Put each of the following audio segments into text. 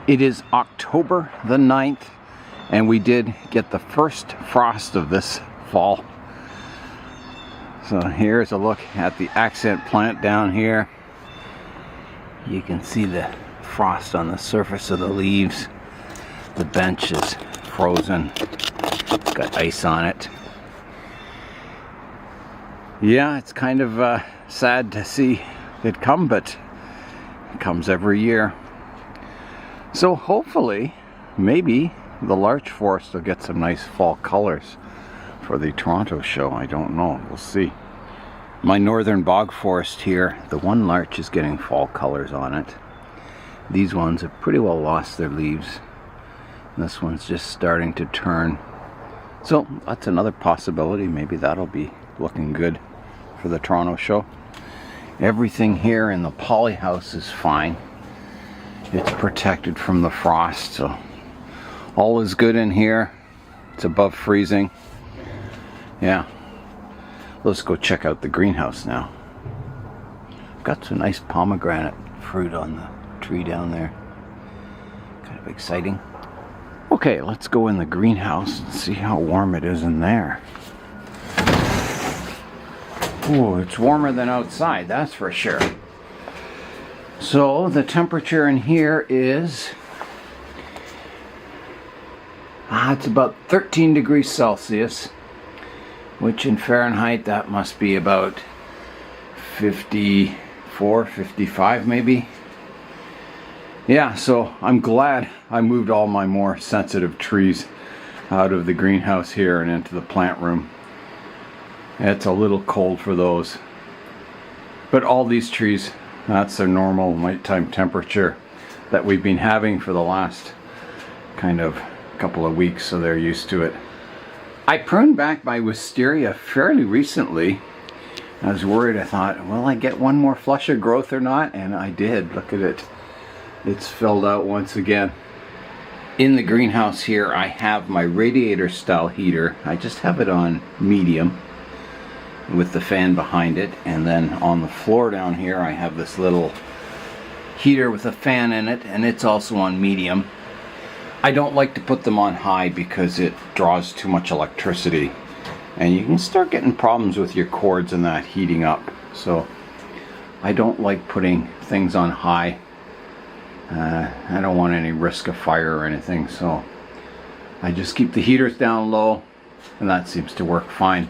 It is October the 9th, and we did get the first frost of this fall. So here's a look at the accent plant down here. You can see the frost on the surface of the leaves. The bench is frozen. It's got ice on it. Yeah, it's kind of sad to see it come, but it comes every year. So hopefully, maybe the larch forest will get some nice fall colors for the Toronto show. I don't know. We'll see. My northern bog forest here, the one larch is getting fall colors on it. These ones have pretty well lost their leaves. And this one's just starting to turn. So that's another possibility. Maybe that'll be looking good for the Toronto show. Everything here in the poly house is fine. It's protected from the frost, so all is good in here. It's above freezing. Yeah. Let's go check out the greenhouse now. Got some nice pomegranate fruit on the tree down there. Kind of exciting. Okay, let's go in the greenhouse and see how warm it is in there. Oh, it's warmer than outside, that's for sure. So the temperature in here is it's about 13 degrees Celsius, which in Fahrenheit that must be about 54, 55 maybe. Yeah, so I'm glad I moved all my more sensitive trees out of the greenhouse here and into the plant room. It's a little cold for those. But all these trees, that's their normal nighttime temperature that we've been having for the last kind of couple of weeks, so they're used to it. I pruned back my wisteria fairly recently. I was worried. I thought, will I get one more flush of growth or not? And I did. Look at it. It's filled out once again. In the greenhouse here, I have my radiator style heater. I just have it on medium with the fan behind it, and then on the floor down here I have this little heater with a fan in it, and it's also on medium. I don't like to put them on high because it draws too much electricity and you can start getting problems with your cords and that heating up. So I don't like putting things on high. I don't want any risk of fire or anything, so I just keep the heaters down low, and that seems to work fine.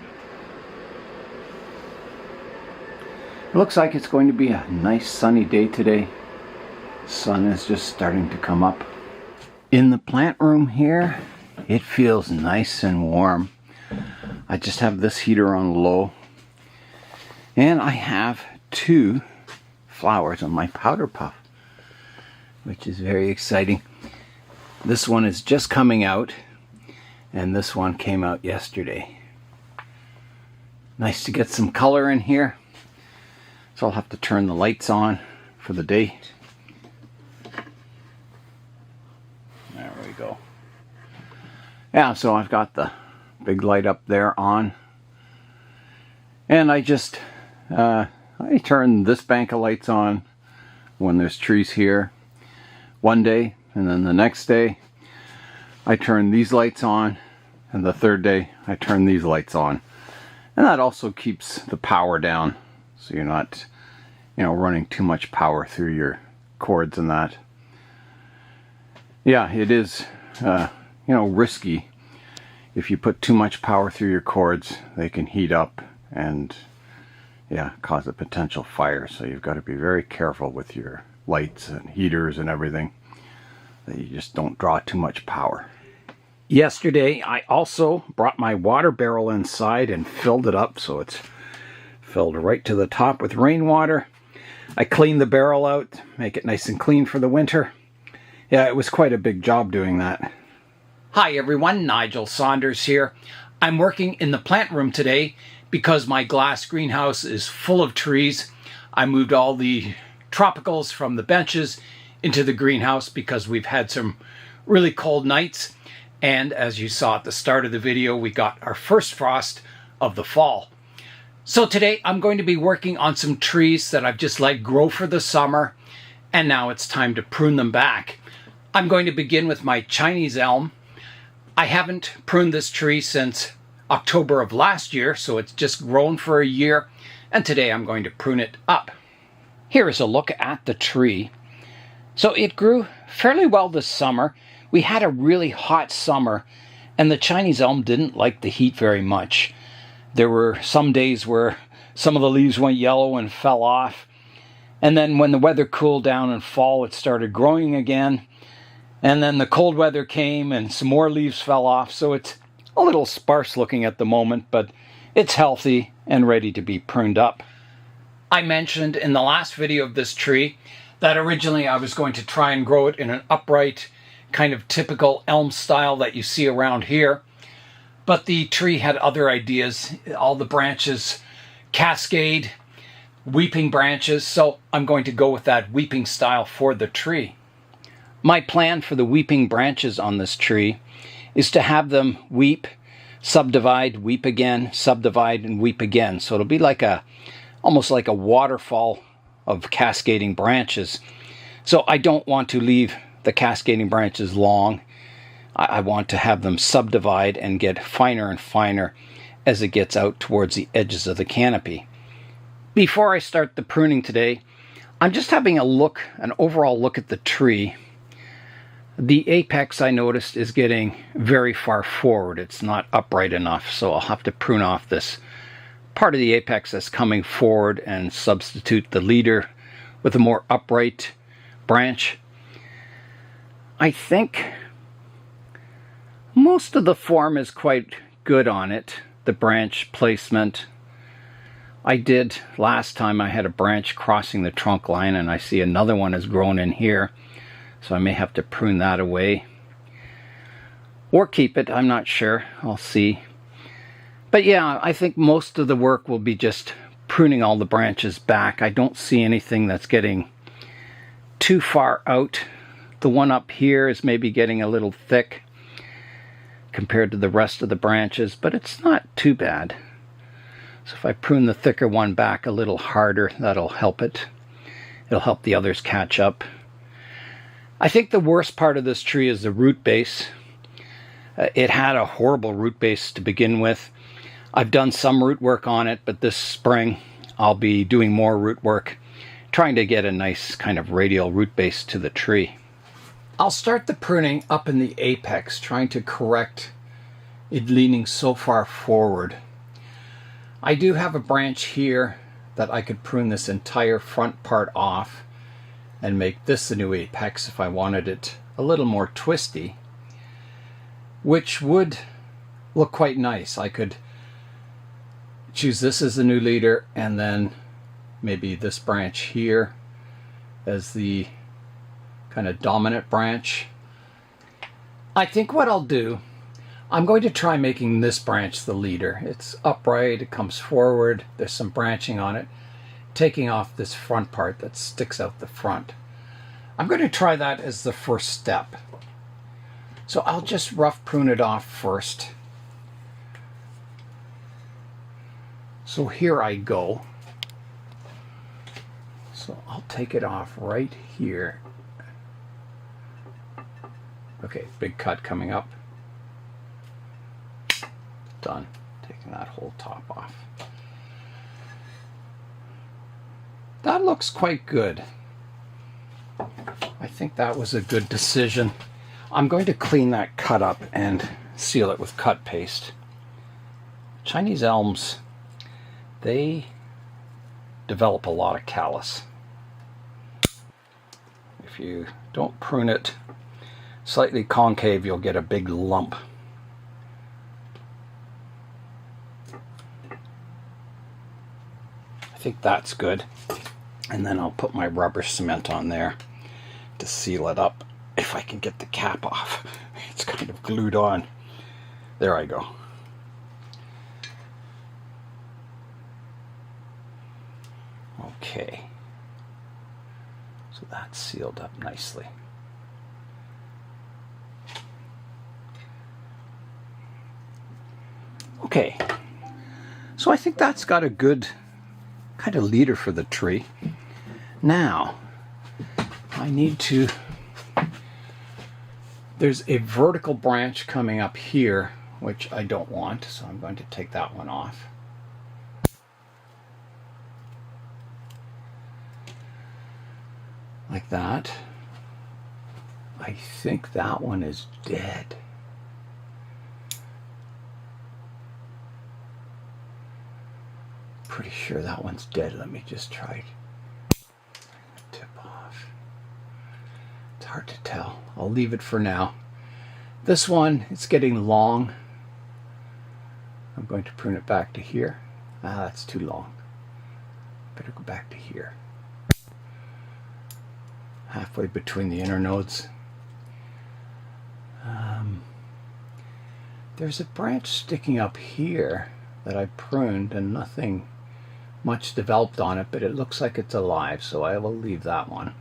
It looks like it's going to be a nice sunny day today. Sun is just starting to come up. In the plant room here, it feels nice and warm. I just have this heater on low. And I have 2 flowers on my powder puff, which is very exciting. This one is just coming out, and this one came out yesterday. Nice to get some color in here. So I'll have to turn the lights on for the day. There we go. Yeah, so I've got the big light up there on. And I just, I turn this bank of lights on when there's trees here one day. And then the next day, I turn these lights on. And the third day, I turn these lights on. And that also keeps the power down, so you're not, running too much power through your cords and that. Yeah, it is, risky. If you put too much power through your cords, they can heat up and, cause a potential fire. So you've got to be very careful with your lights and heaters and everything, that you just don't draw too much power. Yesterday, I also brought my water barrel inside and filled it up, so it's filled right to the top with rainwater. I cleaned the barrel out, make it nice and clean for the winter. Yeah, it was quite a big job doing that. Hi everyone, Nigel Saunders here. I'm working in the plant room today because my glass greenhouse is full of trees. I moved all the tropicals from the benches into the greenhouse because we've had some really cold nights. And as you saw at the start of the video, we got our first frost of the fall. So today I'm going to be working on some trees that I've just let grow for the summer, and now it's time to prune them back. I'm going to begin with my Chinese elm. I haven't pruned this tree since October of last year, so it's just grown for a year, and today I'm going to prune it up. Here is a look at the tree. So it grew fairly well this summer. We had a really hot summer, and the Chinese elm didn't like the heat very much. There were some days where some of the leaves went yellow and fell off, and then when the weather cooled down in fall, it started growing again. And then the cold weather came and some more leaves fell off, so it's a little sparse looking at the moment, but it's healthy and ready to be pruned up. I mentioned in the last video of this tree that originally I was going to try and grow it in an upright, kind of typical elm style that you see around here. But the tree had other ideas. All the branches cascade, weeping branches, so I'm going to go with that weeping style for the tree. My plan for the weeping branches on this tree is to have them weep, subdivide, weep again, subdivide, and weep again. So it'll be like almost like a waterfall of cascading branches. So I don't want to leave the cascading branches long. I want to have them subdivide and get finer and finer as it gets out towards the edges of the canopy. Before I start the pruning today, I'm just having an overall look at the tree. The apex, I noticed, is getting very far forward. It's not upright enough, so I'll have to prune off this part of the apex that's coming forward and substitute the leader with a more upright branch. I think most of the form is quite good on it, the branch placement. I did last time, I had a branch crossing the trunk line, and I see another one has grown in here. So I may have to prune that away. Or keep it, I'm not sure. I'll see. But yeah, I think most of the work will be just pruning all the branches back. I don't see anything that's getting too far out. The one up here is maybe getting a little thick compared to the rest of the branches, but it's not too bad. So if I prune the thicker one back a little harder, that'll help it. It'll help the others catch up. I think the worst part of this tree is the root base. It had a horrible root base to begin with. I've done some root work on it, but this spring I'll be doing more root work, trying to get a nice kind of radial root base to the tree. I'll start the pruning up in the apex, trying to correct it leaning so far forward. I do have a branch here that I could prune this entire front part off and make this the new apex if I wanted it a little more twisty, which would look quite nice. I could choose this as the new leader and then maybe this branch here as the kind of dominant branch. I think what I'll do, I'm going to try making this branch the leader. It's upright, it comes forward, there's some branching on it, taking off this front part that sticks out the front. I'm going to try that as the first step. So I'll just rough prune it off first. So here I go. So I'll take it off right here. Okay, big cut coming up. Done. Taking that whole top off. That looks quite good. I think that was a good decision. I'm going to clean that cut up and seal it with cut paste. Chinese elms, they develop a lot of callus. If you don't prune it slightly concave, you'll get a big lump. I think that's good. And then I'll put my rubber cement on there to seal it up if I can get the cap off. It's kind of glued on. There I go. Okay. So that's sealed up nicely. Okay. So I think that's got a good kind of leader for the tree. Now, I need to There's a vertical branch coming up here, which I don't want, so I'm going to take that one off. Like that. I think that one is dead. Pretty sure that one's dead. Let me just try it. Tip off. It's hard to tell. I'll leave it for now. This one, it's getting long. I'm going to prune it back to here. Ah, that's too long. Better go back to here. Halfway between the inner nodes. There's a branch sticking up here that I pruned and nothing much developed on it, but it looks like it's alive, so I will leave that one.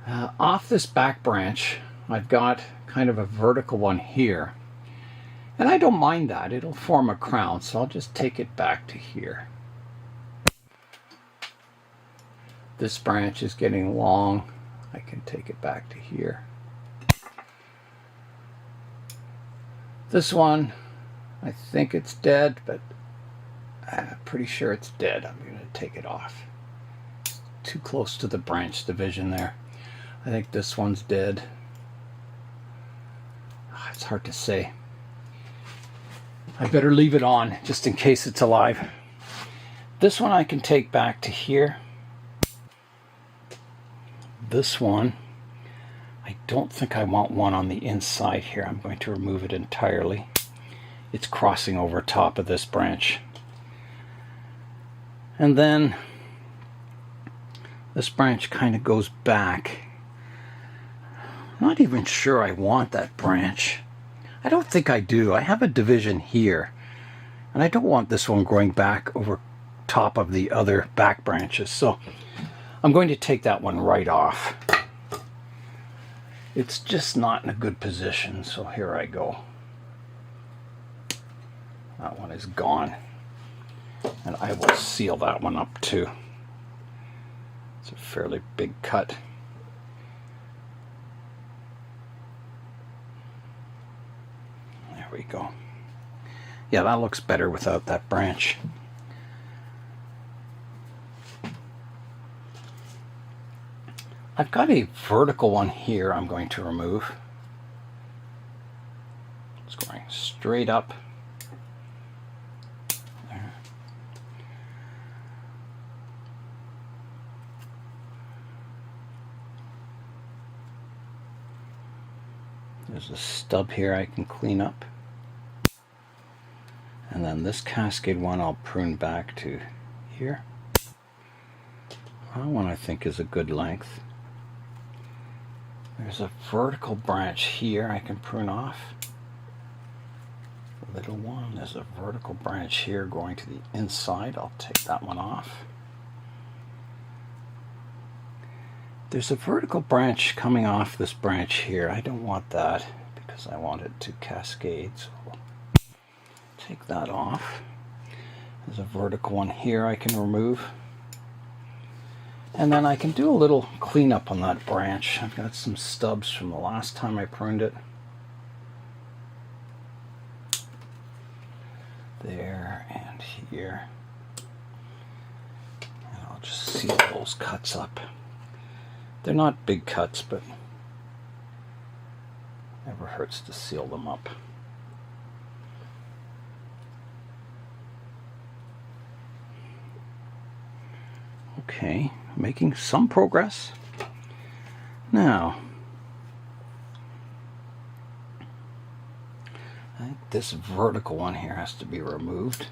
Off this back branch, I've got kind of a vertical one here, and I don't mind that. It'll form a crown, so I'll just take it back to here. This branch is getting long. I can take it back to here. This one, I think it's dead, but I'm pretty sure it's dead. I'm going to take it off. It's too close to the branch division there. I think this one's dead. It's hard to say. I better leave it on just in case it's alive. This one I can take back to here. This one, I don't think I want one on the inside here. I'm going to remove it entirely. It's crossing over top of this branch. And then this branch kind of goes back. I'm not even sure I want that branch. I don't think I do. I have a division here, and I don't want this one growing back over top of the other back branches. So I'm going to take that one right off. It's just not in a good position, so here I go. That one is gone. And I will seal that one up too. It's a fairly big cut. There we go. Yeah, that looks better without that branch. I've got a vertical one here I'm going to remove. It's going straight up. There. There's a stub here I can clean up. And then this cascade one I'll prune back to here. That one I think is a good length. There's a vertical branch here I can prune off. A little one. There's a vertical branch here going to the inside. I'll take that one off. There's a vertical branch coming off this branch here. I don't want that because I want it to cascade. So I'll take that off. There's a vertical one here I can remove. And then I can do a little cleanup on that branch. I've got some stubs from the last time I pruned it. There and here. And I'll just seal those cuts up. They're not big cuts, but never hurts to seal them up. Okay, making some progress. Now, I think this vertical one here has to be removed.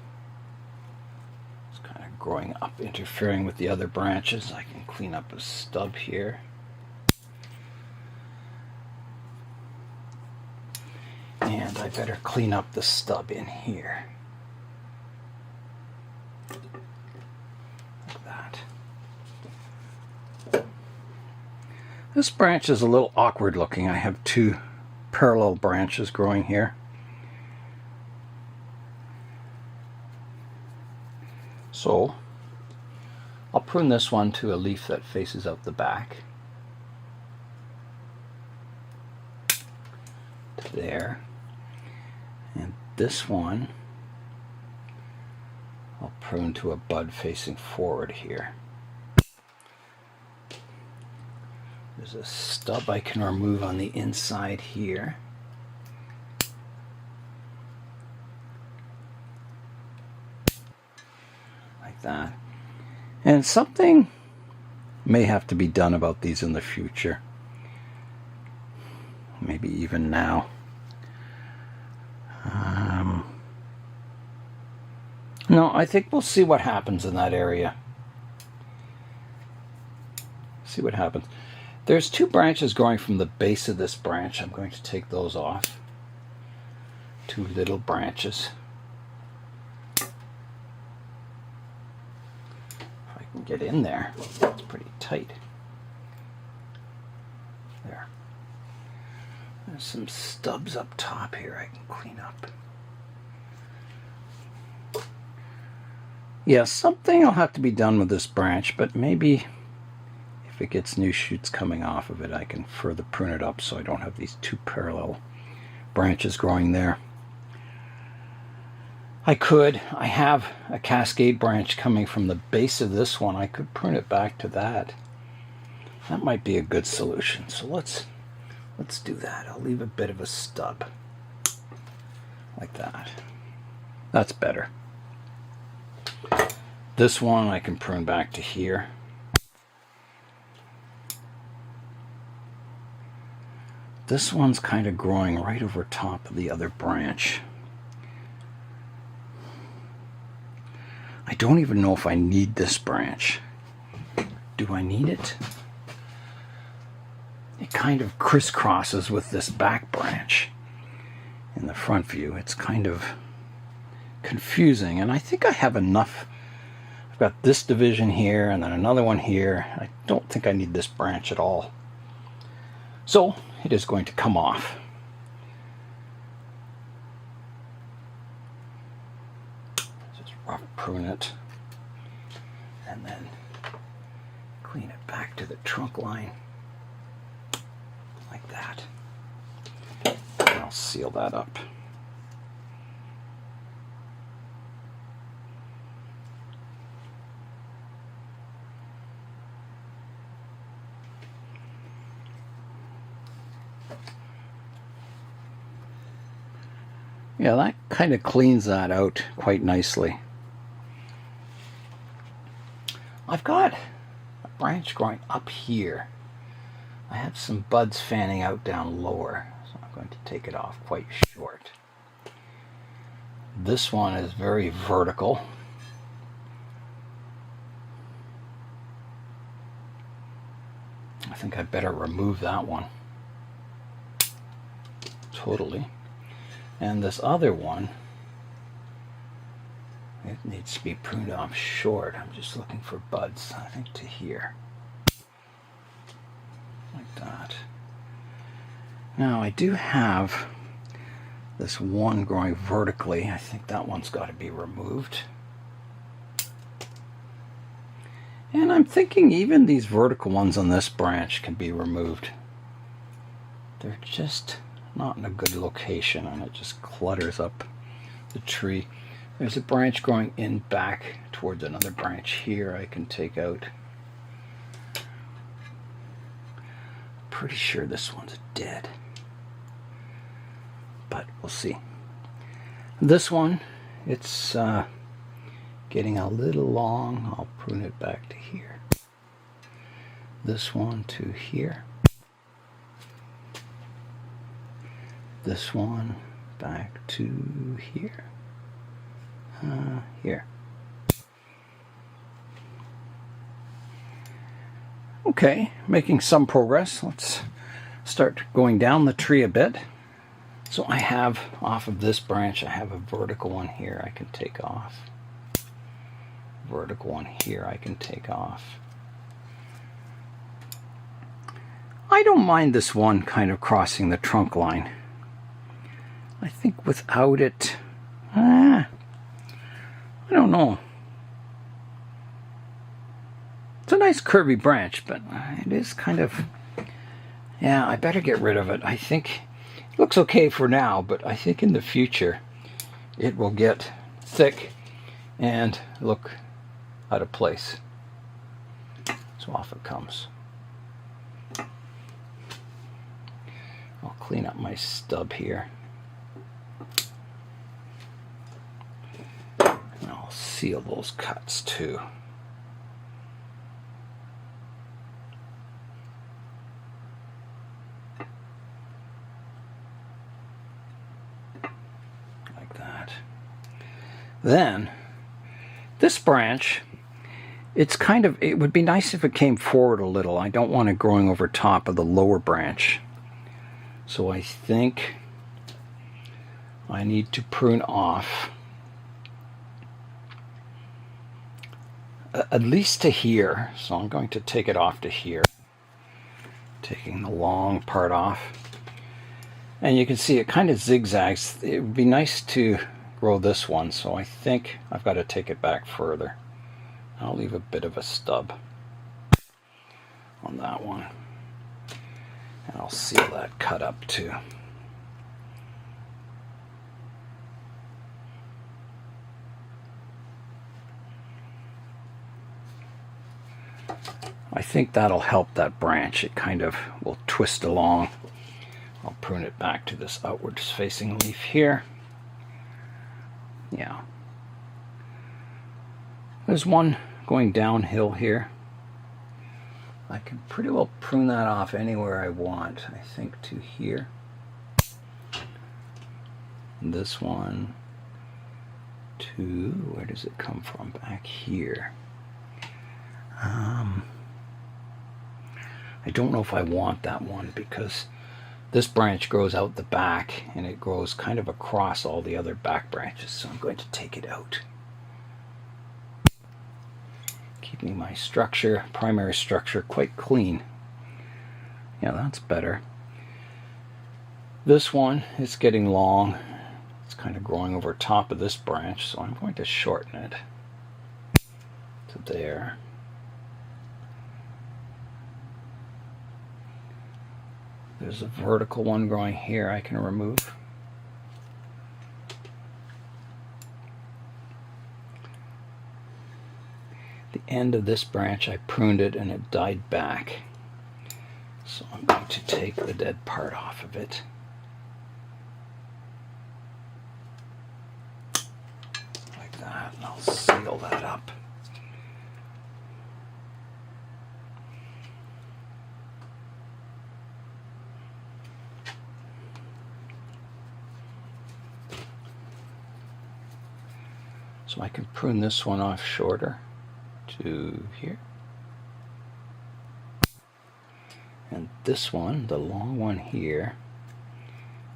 It's kind of growing up, interfering with the other branches. I can clean up a stub here. And I better clean up the stub in here. Like that. This branch is a little awkward looking. I have two parallel branches growing here. So I'll prune this one to a leaf that faces out the back. to there. And this one I'll prune to a bud facing forward here. There's a stub I can remove on the inside here. Like that. And something may have to be done about these in the future. Maybe even now. No, I think we'll see what happens in that area. See what happens. There's two branches growing from the base of this branch. I'm going to take those off. Two little branches. If I can get in there, it's pretty tight. There. There's some stubs up top here I can clean up. Yeah, something will have to be done with this branch, but maybe if it gets new shoots coming off of it, I can further prune it up so I don't have these two parallel branches growing there. I have a cascade branch coming from the base of this one. I could prune it back to that. That might be a good solution. So let's do that. I'll leave a bit of a stub like that. That's better. This one I can prune back to here. This one's kind of growing right over top of the other branch. I don't even know if I need this branch. Do I need it? It kind of crisscrosses with this back branch in the front view. It's kind of confusing, and I think I have enough. I've got this division here and then another one here. I don't think I need this branch at all. So it is going to come off. Just rough prune it and then clean it back to the trunk line like that. And I'll seal that up. Yeah, that kind of cleans that out quite nicely. I've got a branch growing up here. I have some buds fanning out down lower, so I'm going to take it off quite short. This one is very vertical. I think I better remove that one totally. And this other one, it needs to be pruned off short. I'm just looking for buds, I think, to here. Like that. Now, I do have this one growing vertically. I think that one's got to be removed. And I'm thinking even these vertical ones on this branch can be removed. They're just not in a good location, and it just clutters up the tree. There's a branch growing in back towards another branch here I can take out. Pretty sure this one's dead, but we'll see. This one, it's getting a little long. I'll prune it back to here. This one to here. This one back to here. Here. Okay, making some progress. Let's start going down the tree a bit. So I have, off of this branch, I have a vertical one here I can take off. Vertical one here I can take off. I don't mind this one kind of crossing the trunk line. I think without it, I don't know. It's a nice curvy branch, but it is kind of, yeah, I better get rid of it. I think Looks okay for now, but I think in the future it will get thick and look out of place. So off it comes. I'll clean up my stub here. And I'll seal those cuts too. Like that. Then, this branch, it would be nice if it came forward a little. I don't want it growing over top of the lower branch. So I think I need to prune off at least to here. So I'm going to take it off to here, taking the long part off. And you can see it kind of zigzags. It would be nice to grow this one, so I think I've got to take it back further. I'll leave a bit of a stub on that one. And I'll seal that cut up too. I think that'll help that branch. It kind of will twist along. I'll prune it back to this outward facing leaf here. Yeah. There's one going downhill here. I can pretty well prune that off anywhere I want. I think to here. And this one to, where does it come from? Back here. I don't know if I want that one because this branch grows out the back and it grows kind of across all the other back branches, so I'm going to take it out. Keeping my structure, primary structure, quite clean. Yeah, that's better. This one is getting long. It's kind of growing over top of this branch, so I'm going to shorten it to there. There's a vertical one growing here I can remove. The end of this branch, I pruned it and it died back. So I'm going to take the dead part off of it. Like that, and I'll seal that up. So I can prune this one off shorter to here. And this one, the long one here,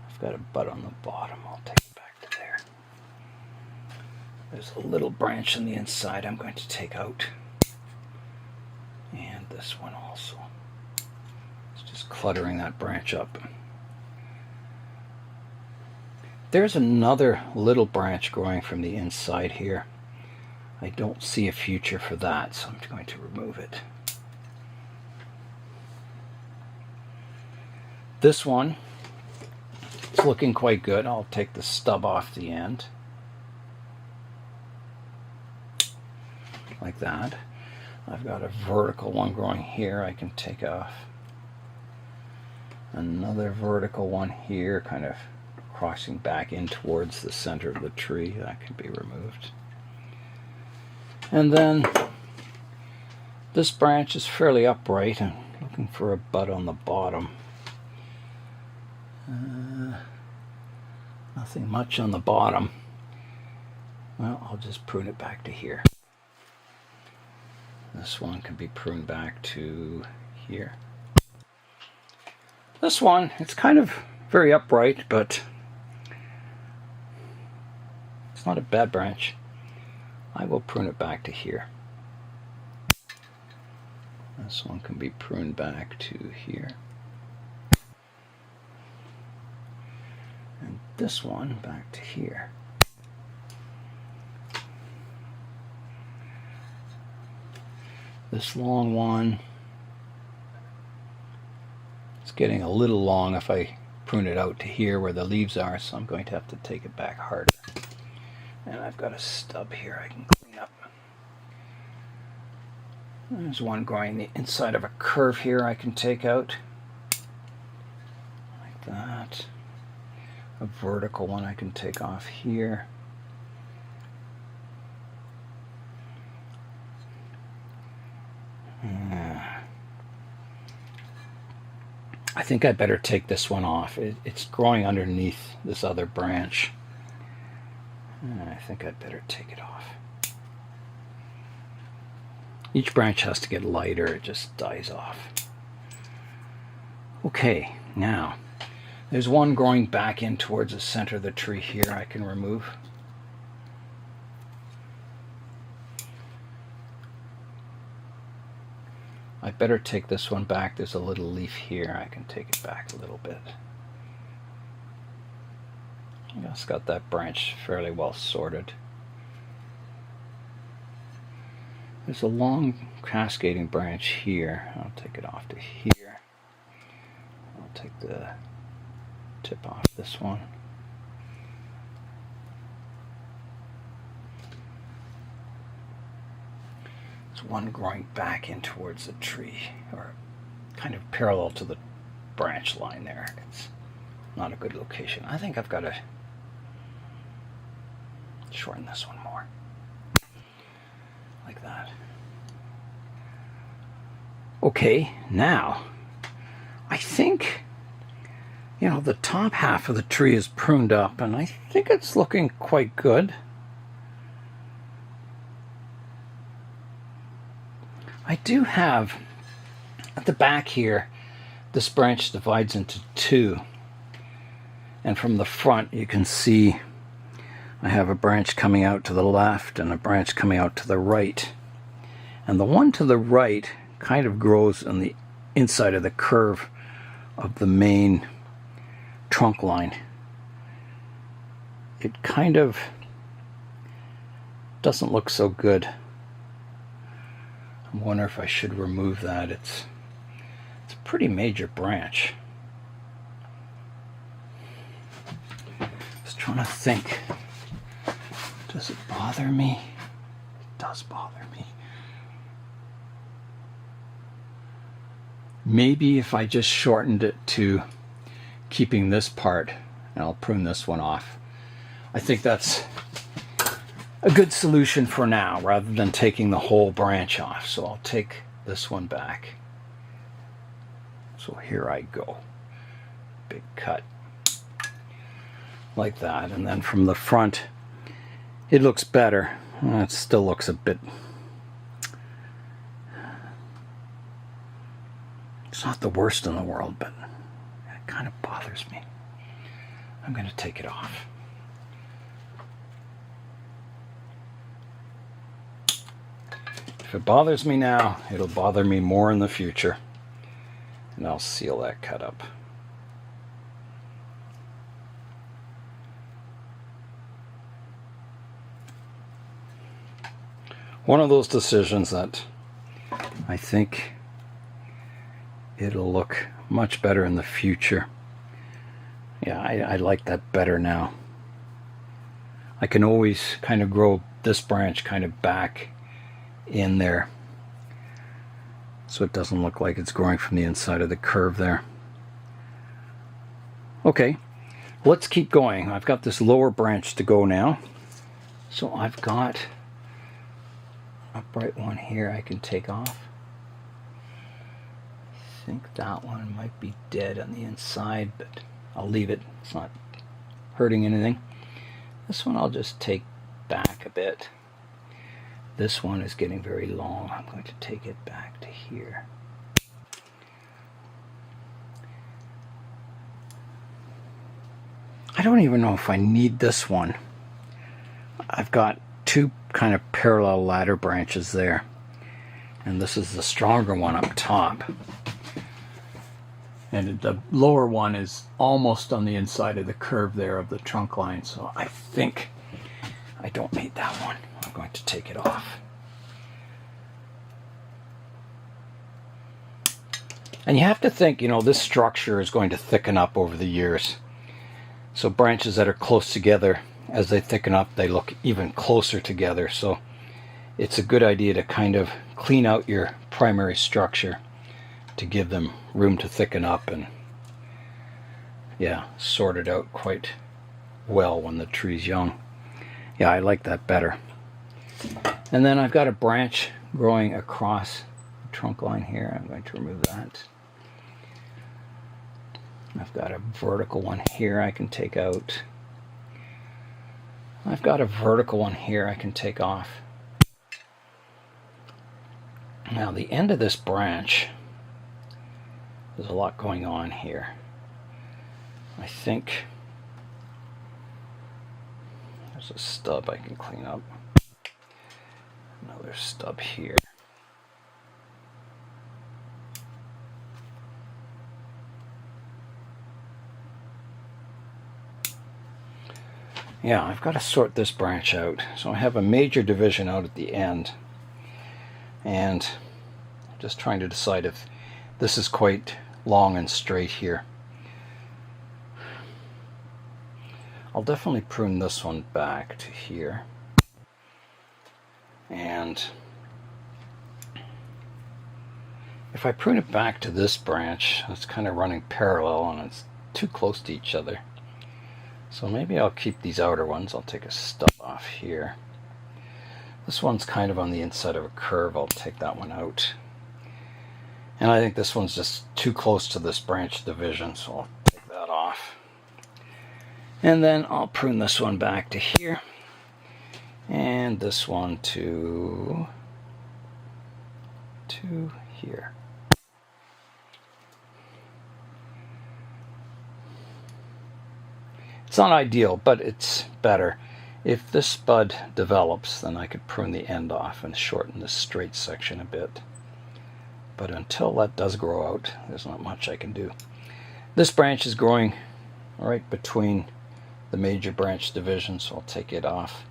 I've got a bud on the bottom. I'll take it back to there. There's a little branch on the inside I'm going to take out. And this one also. It's just cluttering that branch up. There's another little branch growing from the inside here. I don't see a future for that, so I'm going to remove it. This one, it's looking quite good. I'll take the stub off the end. Like that. I've got a vertical one growing here I can take off. Another vertical one here, kind of crossing back in towards the center of the tree. That can be removed. And then this branch is fairly upright. I'm looking for a bud on the bottom. Nothing much on the bottom. Well, I'll just prune it back to here. This one can be pruned back to here. This one, it's kind of very upright, but it's not a bad branch. I will prune it back to here. This one can be pruned back to here. And this one back to here. This long one, it's getting a little long. If I prune it out to here where the leaves are, so I'm going to have to take it back harder. And I've got a stub here I can clean up. There's one growing the inside of a curve here I can take out. Like that. A vertical one I can take off here. I think I better take this one off. It's growing underneath this other branch. I think I'd better take it off. Each branch has to get lighter, it just dies off. Okay, now there's one growing back in towards the center of the tree here I can remove. I better take this one back. There's a little leaf here. I can take it back a little bit. I just got that branch fairly well sorted. There's a long cascading branch here. I'll take it off to here. I'll take the tip off this one. There's one growing back in towards the tree, or kind of parallel to the branch line there. It's not a good location. I think I've got to shorten this one more. Like that. Okay, now I think, you know, the top half of the tree is pruned up and I think it's looking quite good. I do have at the back here, this branch divides into two, and from the front you can see I have a branch coming out to the left and a branch coming out to the right, and the one to the right kind of grows on the inside of the curve of the main trunk line. It kind of doesn't look so good. I wonder if I should remove that. It's a pretty major branch. Just trying to think. Does it bother me? It does bother me. Maybe if I just shortened it to keeping this part, and I'll prune this one off. I think that's a good solution for now, rather than taking the whole branch off. So I'll take this one back. So here I go. Big cut. Like that. And then from the front, it looks better. It still looks a bit... It's not the worst in the world, but it kind of bothers me. I'm going to take it off. If it bothers me now, it'll bother me more in the future. And I'll seal that cut up. One of those decisions that I think it'll look much better in the future. Yeah, I like that better now. I can always kind of grow this branch kind of back in there, so it doesn't look like it's growing from the inside of the curve there. Okay, let's keep going. I've got this lower branch to go now. So I've got a bright one here I can take off. I think that one might be dead on the inside, but I'll leave it. It's not hurting anything. This one I'll just take back a bit. This one is getting very long. I'm going to take it back to here. I don't even know if I need this one. I've got two kind of parallel ladder branches there, and this is the stronger one up top. And the lower one is almost on the inside of the curve there of the trunk line, so I think I don't need that one. I'm going to take it off. And you have to think, you know, this structure is going to thicken up over the years. So branches that are close together, as they thicken up, they look even closer together. So it's a good idea to kind of clean out your primary structure to give them room to thicken up and, yeah, sort it out quite well when the tree's young. Yeah, I like that better. And then I've got a branch growing across the trunk line here. I'm going to remove that. I've got a vertical one here I can take out. I've got a vertical one here I can take off. Now the end of this branch, there's a lot going on here. I think there's a stub I can clean up. Another stub here. Yeah, I've got to sort this branch out. So I have a major division out at the end. And I'm just trying to decide if this is quite long and straight here. I'll definitely prune this one back to here. And if I prune it back to this branch, it's kind of running parallel and it's too close to each other. So maybe I'll keep these outer ones. I'll take a stub off here. This one's kind of on the inside of a curve. I'll take that one out. And I think this one's just too close to this branch division, so I'll take that off. And then I'll prune this one back to here. And this one to here. It's not ideal, but it's better. If this bud develops, then I could prune the end off and shorten this straight section a bit. But until that does grow out, there's not much I can do. This branch is growing right between the major branch divisions, so I'll take it off.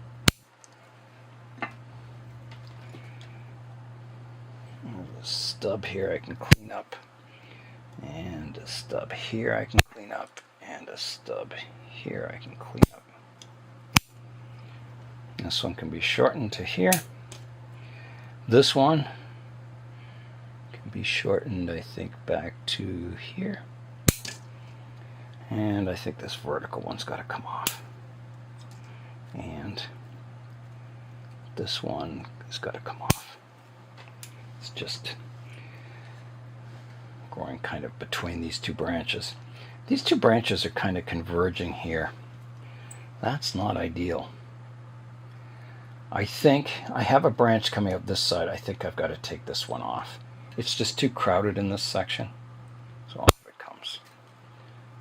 There's a stub here I can clean up, and a stub here I can clean up, and a stub here I can clean up. This one can be shortened to here. This one can be shortened, I think, back to here. And I think this vertical one's got to come off. And this one has got to come off. It's just growing kind of between these two branches. These two branches are kind of converging here. That's not ideal. I think I have a branch coming up this side. I think I've got to take this one off. It's just too crowded in this section. So off it comes.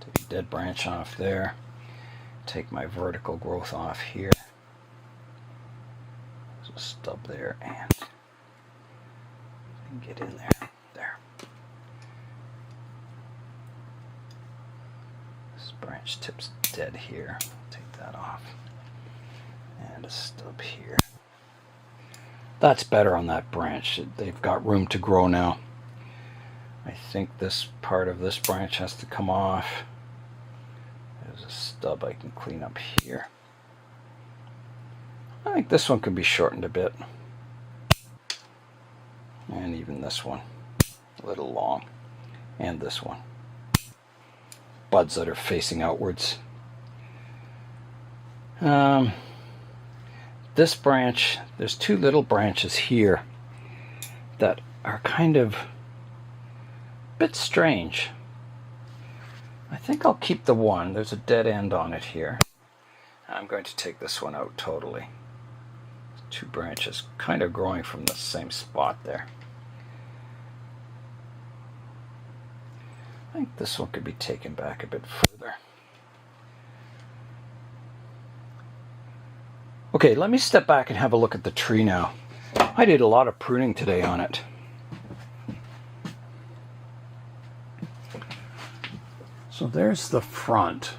Take a dead branch off there. Take my vertical growth off here. There's a stub there, and get in there. There. This branch tip's dead here. Take that off. And a stub here. That's better on that branch. They've got room to grow now. I think this part of this branch has to come off. There's a stub I can clean up here. I think this one could be shortened a bit. And even this one. A little long. And this one. Buds that are facing outwards. This branch, there's two little branches here that are kind of a bit strange. I think I'll keep the one. There's a dead end on it here. I'm going to take this one out totally. Two branches kind of growing from the same spot there. I think this one could be taken back a bit further. Okay, let me step back and have a look at the tree now. I did a lot of pruning today on it. So there's the front.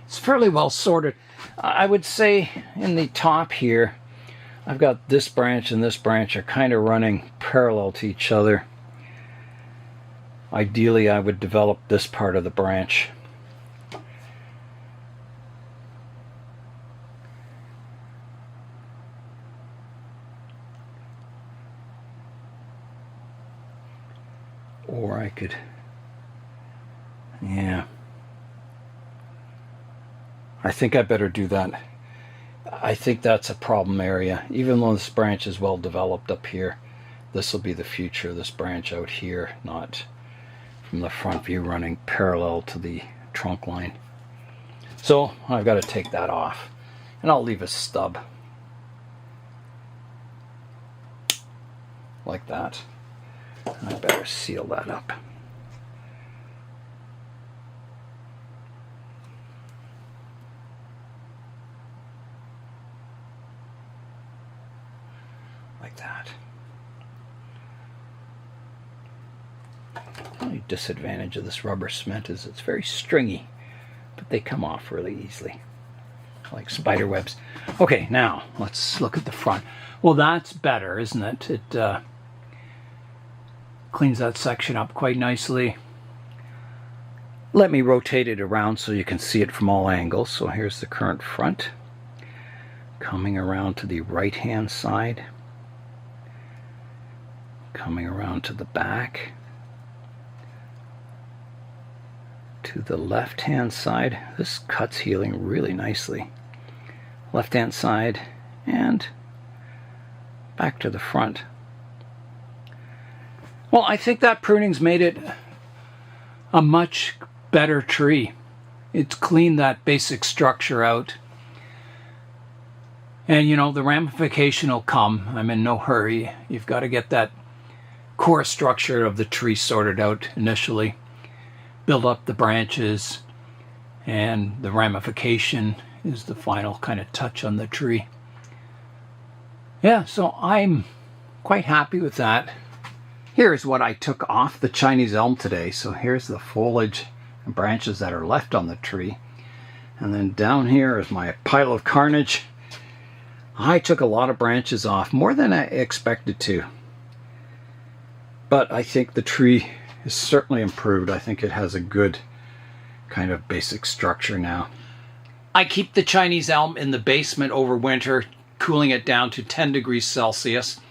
It's fairly well sorted. I would say in the top here, I've got this branch and this branch are kind of running parallel to each other. Ideally, I would develop this part of the branch. Or I could, yeah. I think I better do that. I think that's a problem area. Even though this branch is well developed up here, this will be the future, this branch out here, not from the front view running parallel to the trunk line. So I've got to take that off, and I'll leave a stub like that. I better seal that up. Like that. The only disadvantage of this rubber cement is it's very stringy, but they come off really easily, like spider webs. Okay, now let's look at the front. Well, that's better, isn't it? It cleans that section up quite nicely. Let me rotate it around so you can see it from all angles. So here's the current front, coming around to the right hand side, coming around to the back, to the left hand side. This cut's healing really nicely. Left hand side and back to the front. Well, I think that pruning's made it a much better tree. It's cleaned that basic structure out. And you know, the ramification will come. I'm in no hurry. You've got to get that core structure of the tree sorted out initially. Build up the branches, and the ramification is the final kind of touch on the tree. Yeah, so I'm quite happy with that. Here's what I took off the Chinese elm today. So here's the foliage and branches that are left on the tree. And then down here is my pile of carnage. I took a lot of branches off, more than I expected to. But I think the tree is certainly improved. I think it has a good kind of basic structure now. I keep the Chinese elm in the basement over winter, cooling it down to 10 degrees Celsius.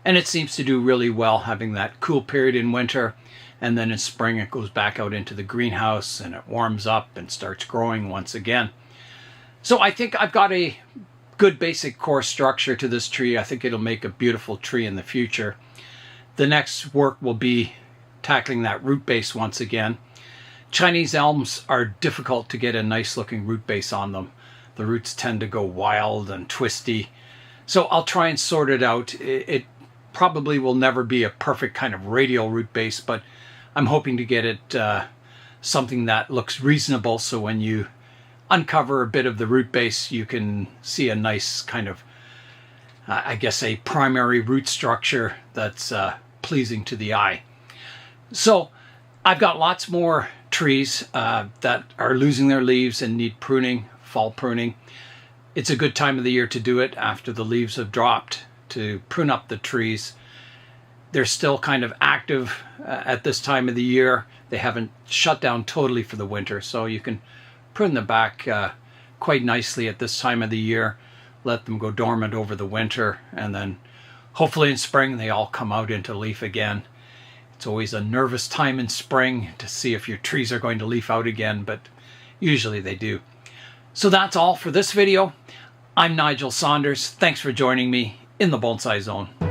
And it seems to do really well, having that cool period in winter, and then in spring it goes back out into the greenhouse and it warms up and starts growing once again. So I think I've got a good basic core structure to this tree. I think it'll make a beautiful tree in the future. The next work will be tackling that root base once again. Chinese elms are difficult to get a nice looking root base on them. The roots tend to go wild and twisty. So I'll try and sort it out. It probably will never be a perfect kind of radial root base, but I'm hoping to get it something that looks reasonable, so when you uncover a bit of the root base you can see a nice kind of I guess a primary root structure that's pleasing to the eye. So I've got lots more trees that are losing their leaves and need pruning, fall pruning. It's a good time of the year to do it after the leaves have dropped, to prune up the trees. They're still kind of active at this time of the year. They haven't shut down totally for the winter, so you can prune them back quite nicely at this time of the year. Let them go dormant over the winter, and then hopefully in spring they all come out into leaf again. It's always a nervous time in spring to see if your trees are going to leaf out again, but usually they do. So that's all for this video. I'm Nigel Saunders. Thanks for joining me in the Bonsai Zone.